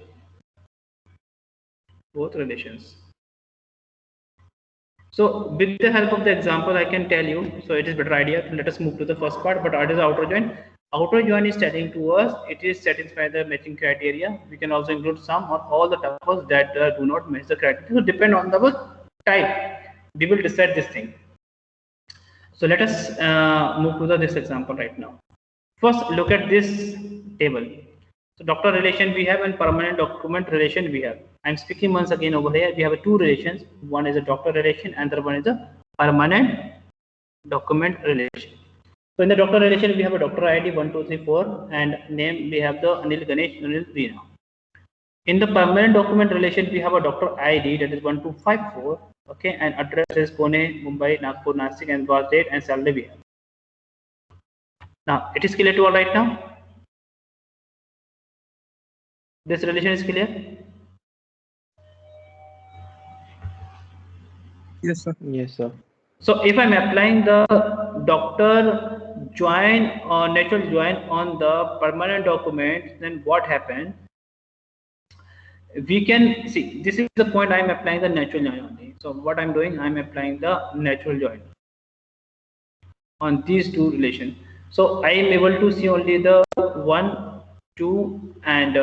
So with the help of the example, I can tell you, so it is better idea. Let us move to the first part. But what is the outer join? Outer join is telling to us, it is satisfy the matching criteria. We can also include some or all the tuples that do not match the criteria. So depend on the type, we will decide this thing. So let us move to this example right now. First, look at this table. So doctor relation we have and permanent document relation we have. I'm speaking once again over here. We have two relations. One is a doctor relation and the other one is a permanent document relation. So in the doctor relation we have a doctor ID 1234 and name we have the Anil Ganesh Anil Reena. In the permanent document relation we have a doctor ID that is 1254. Okay, and address is Pune, Mumbai, Nagpur, Nasik, and birth date and salary we have. Now it is clear to all right now. This relation is clear? Yes, sir. Yes, sir. So if I'm applying the doctor join or natural join on the permanent document, then what happens? We can see, this is the point I'm applying the natural join only. So what I'm doing, I'm applying the natural join on these two relations. So I am able to see only the 1, 2, and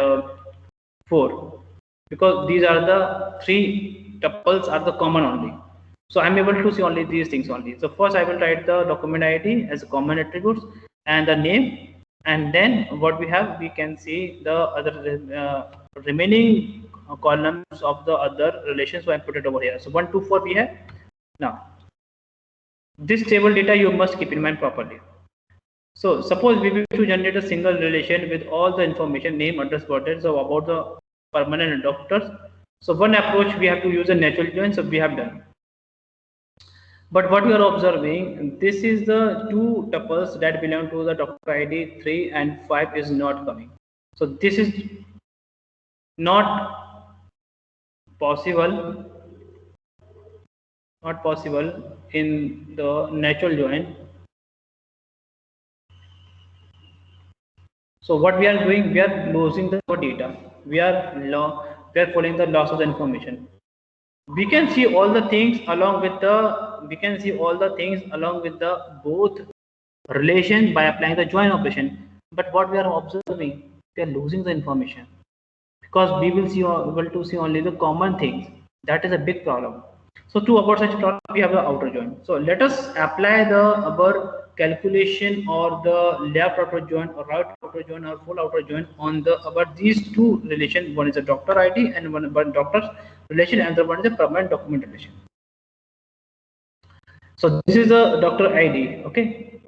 4, because these are the three tuples are the common only. So I'm able to see only these things only. So first I will write the document ID as a common attributes and the name, and then what we have, we can see the other remaining columns of the other relations. So I put it over here. So 1, 2, 4 we have. Now this table data you must keep in mind properly. So suppose we wish to generate a single relation with all the information, name, address, birthday, so about the permanent doctors. So one approach we have to use a natural join, so we have done. But what we are observing, this is the two tuples that belong to the doctor ID 3 and 5 is not coming. So this is not possible, in the natural join. So what we are doing, we are losing the data. We are following the loss of the information. We can see all the things along with the, both relation by applying the join operation. But what we are observing, we are losing the information because we will see able to see only the common things. That is a big problem. So to avoid such problem, we have the outer join. So let us apply the our calculation or the left outer join or right outer join or full outer join on the about these two relations. One is a doctor ID and one doctor's relation, and the one is a permanent document relation. So this is the doctor ID. Okay.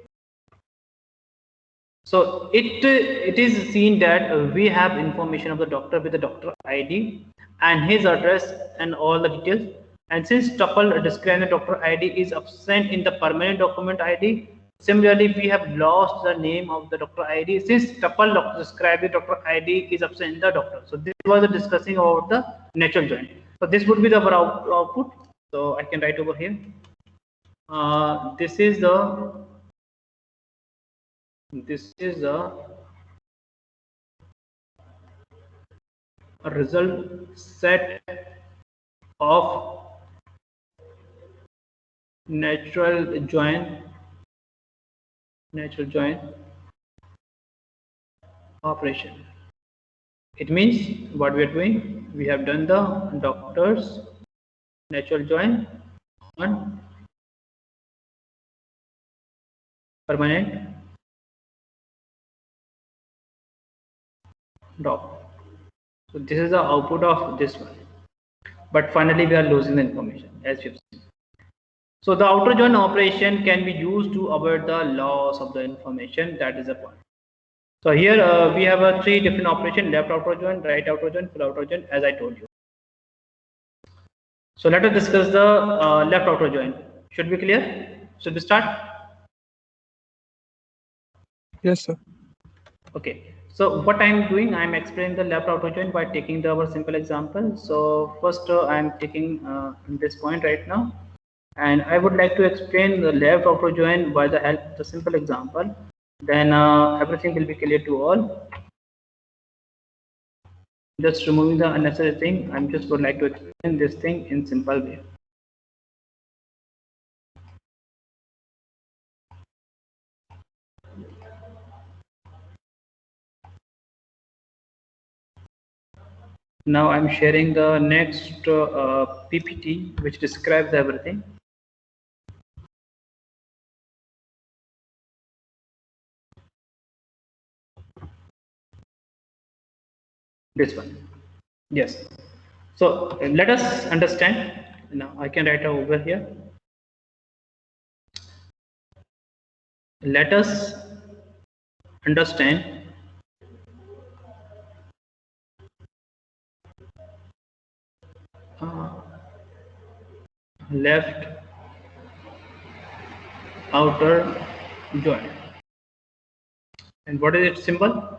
So it is seen that we have information of the doctor with the doctor ID and his address and all the details. And since tuple describing the doctor ID is absent in the permanent document ID, similarly we have lost the name of the doctor ID since tuple describing the doctor ID is absent in the doctor. So this was the discussing about the natural join. So this would be the output. So I can write over here. This is the result set of natural join operation. It means what we are doing, we have done the doctor's natural join on permanent dot. So this is the output of this one. But finally we are losing the information as we've seen. So the outer join operation can be used to avoid the loss of the information. That is the point. So here we have three different operations: left outer join, right outer join, full outer join, as I told you. So let us discuss the left outer join. Should be clear? Should we start? Yes, sir. Okay. So what I am doing, I am explaining the left outer join by taking our simple example. So first I am taking this point right now, and I would like to explain the left outer join by the help of the simple example. Then everything will be clear to all. Just removing the unnecessary thing. I just would like to explain this thing in simple way. Now I'm sharing the next PPT which describes everything. This one. Yes. So let us understand. Now I can write over here. Let us understand left outer join. And what is its symbol?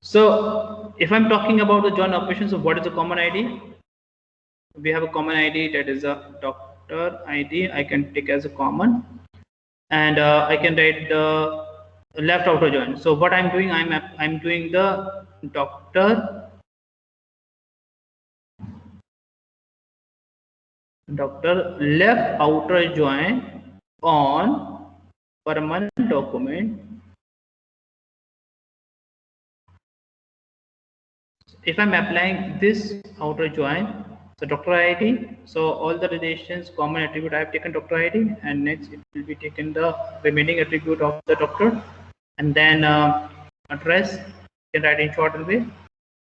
So if I'm talking about the join operation, so what is the common ID? We have a common ID, that is a doctor ID. I can take as a common, and I can write the left outer join. So what I'm doing, I'm doing the doctor left outer join on permanent document. If I'm applying this outer join, so doctor ID, so all the relations common attribute I have taken doctor ID, and next it will be taken the remaining attribute of the doctor, and then address I can write in shorter way,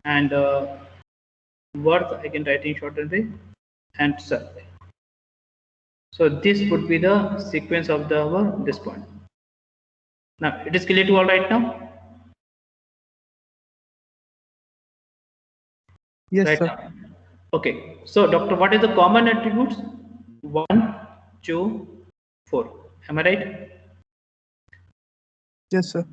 and worth I can write in shorter way, and survey. So this would be the sequence of the this point. Now it is clear to all right now? Yes, Right sir. now. Okay. So doctor, what is the common attributes? 1, 2, 4. Am I right? Yes, sir.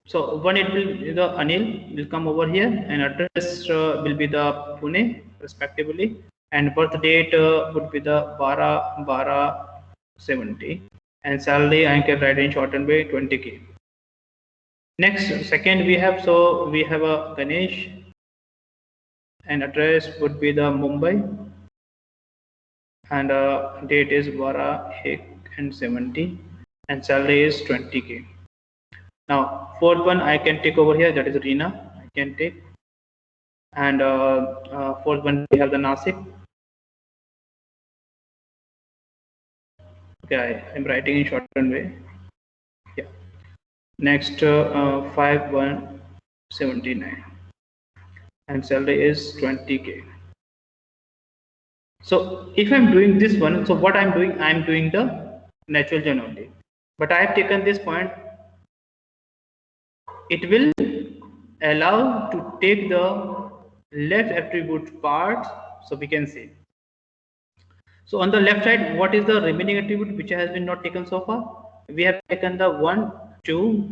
So one it will be the Anil will come over here, and address will be the Pune respectively, and birth date would be the 12/12/70, and salary I can write in shortened way 20K. Next second we have, so we have a Ganesh, and address would be the Mumbai, and date is 12/1/70, and salary is 20K. Now fourth one I can take over here, that is Reena. I can take, and fourth one we have the Nasik. Okay, I'm writing in shortened way. Yeah. Next 5/1/79, and salary is 20K. So if I'm doing this one, so what I'm doing the natural join only, but I have taken this point. It will allow to take the left attribute part, so we can see. So on the left side, what is the remaining attribute which has been not taken so far? We have taken the 1, 2,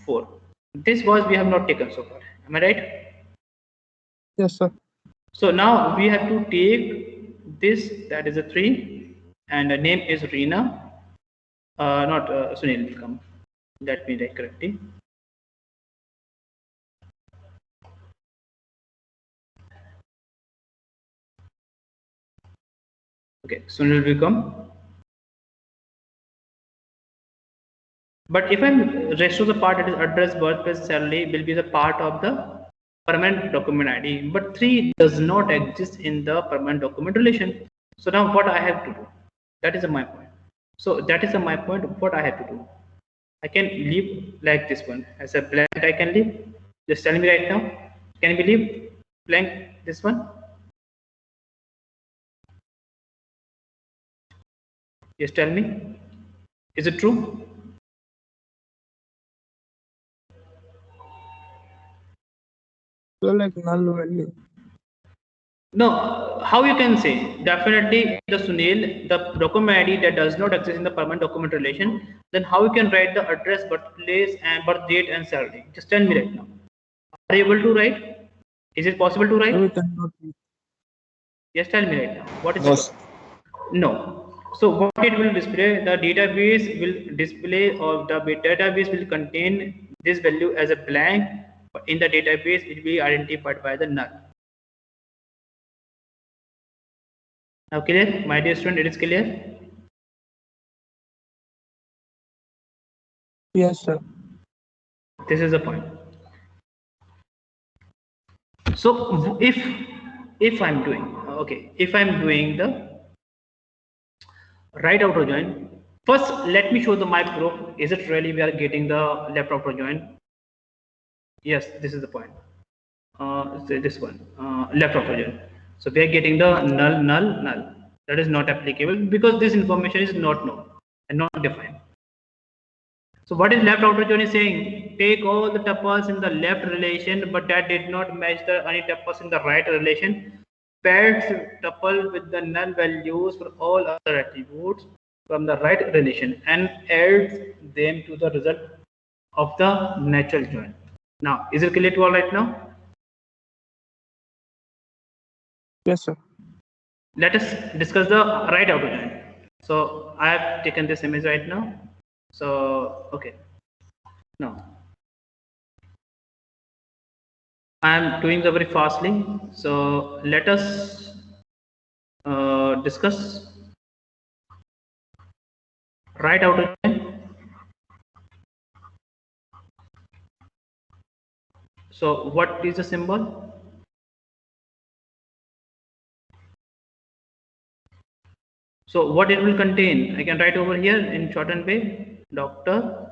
4. This was we have not taken so far. Am I right? Yes, sir. So now we have to take this, that is a 3, and the name is Reena. Not Sunil will come. Let me write correctly. Okay, Sunil will come. But if I'm rest of the part, that is address, birthplace, salary, will be the part of the permanent document ID. But 3 does not exist in the permanent document relation. So now what I have to do? That is my point. So that is my point. What I have to do? I can leave like this one as a blank. I can leave. Just tell me right now. Can we leave blank this one? Just tell me. Is it true? So like null value. No, how you can say? Definitely the Sunil, the document ID that does not exist in the permanent document relation, then how you can write the address, birthplace and birth date and salary? Just tell me right now. Are you able to write? Is it possible to So we write? cannot. Yes, tell me right now. What is No, the sir. no? So what it will display? The database will display, or the database will contain this value as a blank. But in the database, it will be identified by the null. Now clear, my dear student, it is clear. Yes, sir. This is the point. So if I'm doing if I'm doing the right outer join, first let me show the my proof. Is it really we are getting the left outer join? Yes, this is the point. This one, left outer join. So we are getting the null. That is not applicable because this information is not known and not defined. So what is left outer join is saying? Take all the tuples in the left relation, but that did not match the any tuples in the right relation. Pairs tuple with the null values for all other attributes from the right relation and adds them to the result of the natural join. Now, is it clear to all right now? Yes, sir. Let us discuss the right outer join. So I have taken this image right now. So okay, now I am doing the very fastly. So let us discuss right outer join. So what is the symbol? So what it will contain? I can write over here in shortened way. Doctor,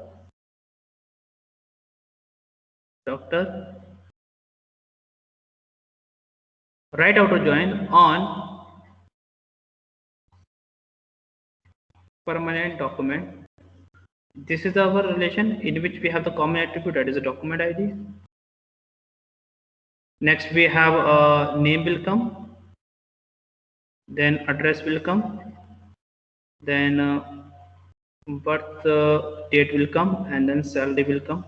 right outer join on permanent document. This is our relation in which we have the common attribute, that is a document ID. Next we have a name will come, then address will come, then birth date will come, and then salary will come.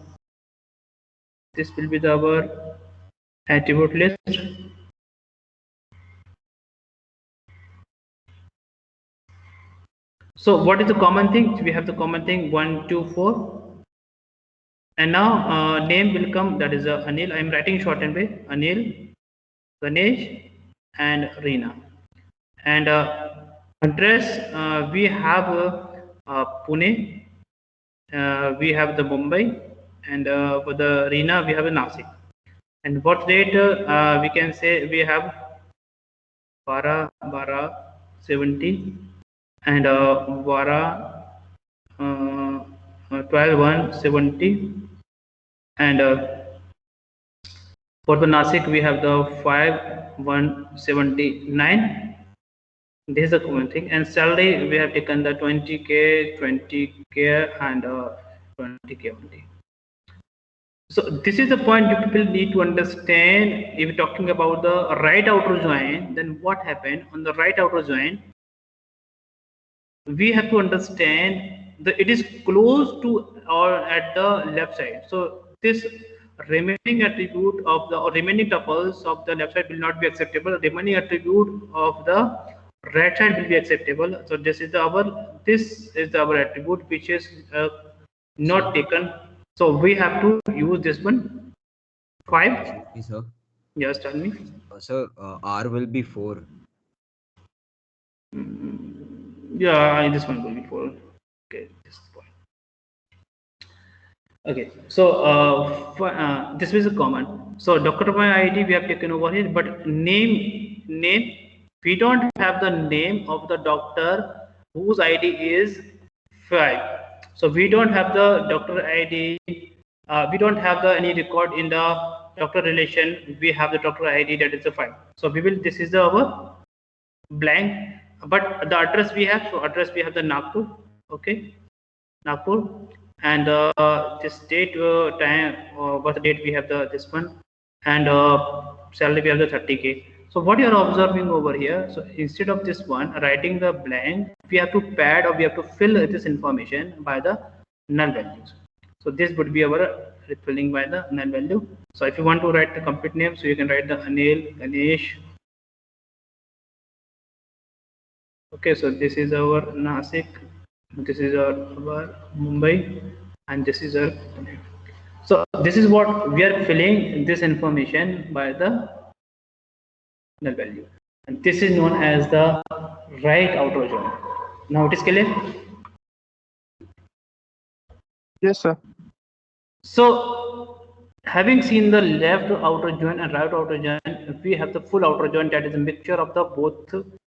This will be our attribute list. So what is the common thing? We have the common thing 1, 2, 4. And now name will come, that is Anil. I am writing shortened way. Anil, Ganesh, and Reena. And address we have Pune, we have the Mumbai, and for the Reena we have a Nasik. And birth date we can say we have 12/12/70 and 12/1/70 and for the Nasik we have the 5/1/79. This is the common thing. And salary we have taken the 20K, 20K and 20K only. So this is the point you people need to understand. If we're talking about the right outer join, then what happened on the right outer join? We have to understand that it is close to or at the left side. So this remaining attribute of the or remaining tuples of the left side will not be acceptable. Remaining attribute of the right side will be acceptable. So this is our attribute which is not taken. So we have to use this one 5. Excuse me, sir. Yes, tell me. Sir, R will be 4. Yeah, this one will be 4. Okay, this is the point. Okay, so this is a common. So document ID we have taken over here, but name we don't have the name of the doctor whose ID is 5. So we don't have the doctor ID. We don't have the any record in the doctor relation. We have the doctor ID, that is the file. So we will. This is the our blank, but the address we have. So address we have the Nagpur. Okay, Nagpur, and this date, time, birth date we have the this one, and salary we have the 30K. So what you are observing over here, so instead of this one writing the blank, we have to pad or we have to fill this information by the null values. So this would be our filling by the null value. So if you want to write the complete name, so you can write the Anil, Ganesh. Okay, so this is our Nasik, this is our Mumbai, and this is our Pune. So this is what we are filling this information by the null value, and this is known as the right outer join. Now it is clear. Yes, sir. So having seen the left outer join and right outer join, we have the full outer join, that is a mixture of the both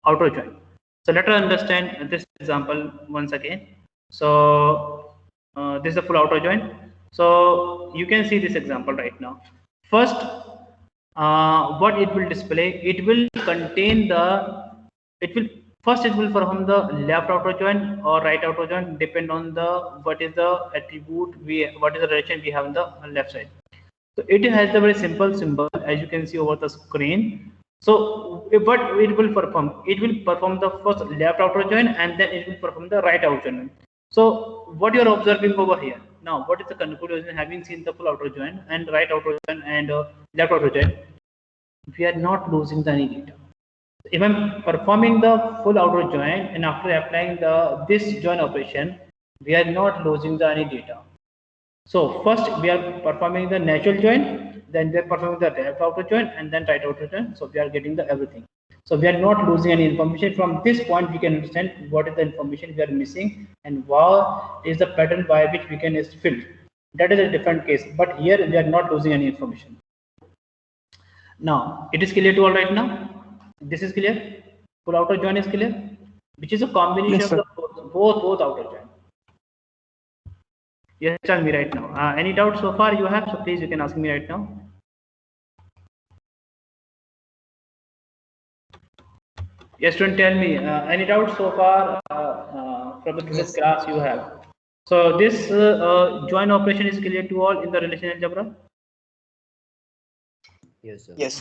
outer join. So let us understand this example once again. So this is the full outer join. So you can see this example right now. First, what it will display, it will contain the, it will first it will perform the left outer join or right outer join, depend on the what is the attribute we, what is the relation we have on the left side. So it has a very simple symbol as you can see over the screen. So what it will perform the first left outer join and then it will perform the right outer join. So what you are observing over here now, what is the conclusion having seen the full outer join and right outer join and left outer join? We are not losing the any data. If I'm performing the full outer join and after applying the this join operation, we are not losing the any data. So first we are performing the natural join, then we are performing the left outer join and then right outer join. So we are getting the everything. So we are not losing any information. From this point we can understand what is the information we are missing and what is the pattern by which we can fill. That is a different case. But here we are not losing any information. Now it is clear to all right now. This is clear. Full outer join is clear, which is a combination Yes, of sir. the both outer join. Yes, tell me right now. Any doubts so far you have? So please you can ask me right now. Yes, don't tell me. Any doubts so far from the previous class you have? So this join operation is clear to all in the relational algebra. Yes, sir. Yes, sir.